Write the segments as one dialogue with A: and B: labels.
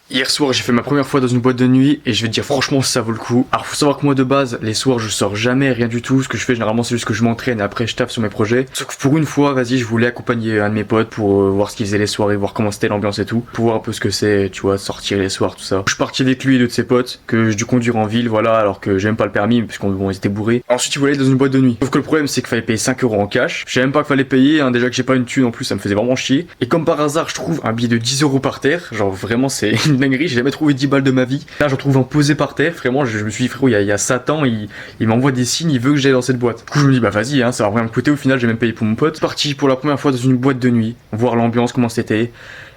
A: Hier soir, j'ai fait ma première fois dans une boîte de nuit et je vais te dire franchement ça vaut le coup. Alors faut savoir que moi de base, les soirs je sors jamais, rien du tout. Ce que je fais généralement c'est juste que je m'entraîne et après je taffe sur mes projets. Sauf que pour une fois, vas-y, je voulais accompagner un de mes potes pour voir ce qu'il faisait les soirées, voir comment c'était l'ambiance et tout. Pour voir un peu ce que c'est, tu vois, sortir les soirs, tout ça. Je suis parti avec lui et deux de ses potes que j'ai dû conduire en ville, voilà, alors que j'ai même pas le permis puisqu'on bon, ils étaient bourrés. Ensuite, il voulait aller dans une boîte de nuit. Sauf que le problème c'est qu'il fallait payer 5 euros en cash. Je savais même pas qu'il fallait payer, hein, déjà que j'ai pas une thune en plus, ça me faisait vraiment chier. Et comme par hasard, je trouve un billet de 10 euros par terre. Genre vraiment, c'est une dinguerie, j'ai jamais trouvé 10 balles de ma vie. Là, j'en trouve un posé par terre. Vraiment, je me suis dit, frérot, il y a Satan, il m'envoie des signes, il veut que j'aille dans cette boîte. Du coup, je me dis, bah vas-y, hein, ça va rien me coûter. Au final, j'ai même payé pour mon pote. Parti pour la première fois dans une boîte de nuit, voir l'ambiance, comment c'était.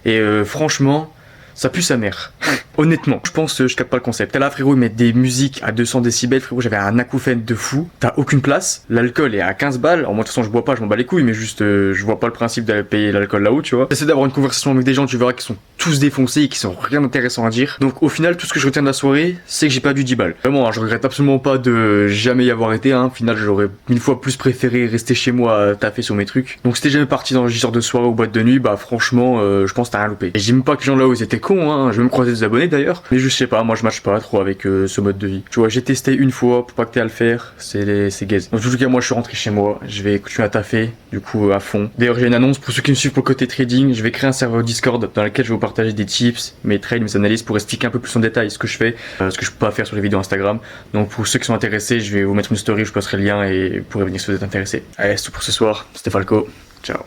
A: Et franchement, ça pue sa mère. Honnêtement, je pense que je capte pas le concept. Là, frérot, ils mettent des musiques à 200 décibels. Frérot, j'avais un acouphène de fou. T'as aucune place. L'alcool est à 15 balles. Alors, moi, de toute façon, je bois pas, je m'en bats les couilles, mais juste, je vois pas le principe d'aller payer l'alcool là-haut, tu vois. J'essaie d'avoir une conversation avec des gens, tu verras qu'ils sont tous défoncés et qui sont rien d'intéressant à dire. Donc, au final, tout ce que je retiens de la soirée, c'est que j'ai pas dû 10 balles. Vraiment, hein, je regrette absolument pas de jamais y avoir été, hein. Au final, j'aurais 1000 fois plus préféré rester chez moi, taffer sur mes trucs. Donc, si t'es jamais parti dans le genre de soirée ou boîte de nuit, bah, franchement, je pense que t'as rien loupé. Et j'aime pas que les gens là-haut, ils étaient cons, hein. Je vais me croiser des abonnés d'ailleurs. Mais je sais pas, moi je match pas trop avec ce mode de vie. Tu vois, j'ai testé une fois, pour pas que t'aies à le faire, c'est gaze. Donc, en tout cas, moi je suis rentré chez moi, je vais continuer à taffer, du coup à fond. D'ailleurs, j'ai une annonce pour ceux qui me suivent pour le côté trading, je vais créer un serveur Discord dans lequel je vais vous partager des tips, mes trades, mes analyses pour expliquer un peu plus en détail ce que je fais, ce que je peux pas faire sur les vidéos Instagram. Donc pour ceux qui sont intéressés, je vais vous mettre une story, je passerai le lien et vous pourrez venir si vous êtes intéressés. Allez, c'est tout pour ce soir, c'était Falco, ciao.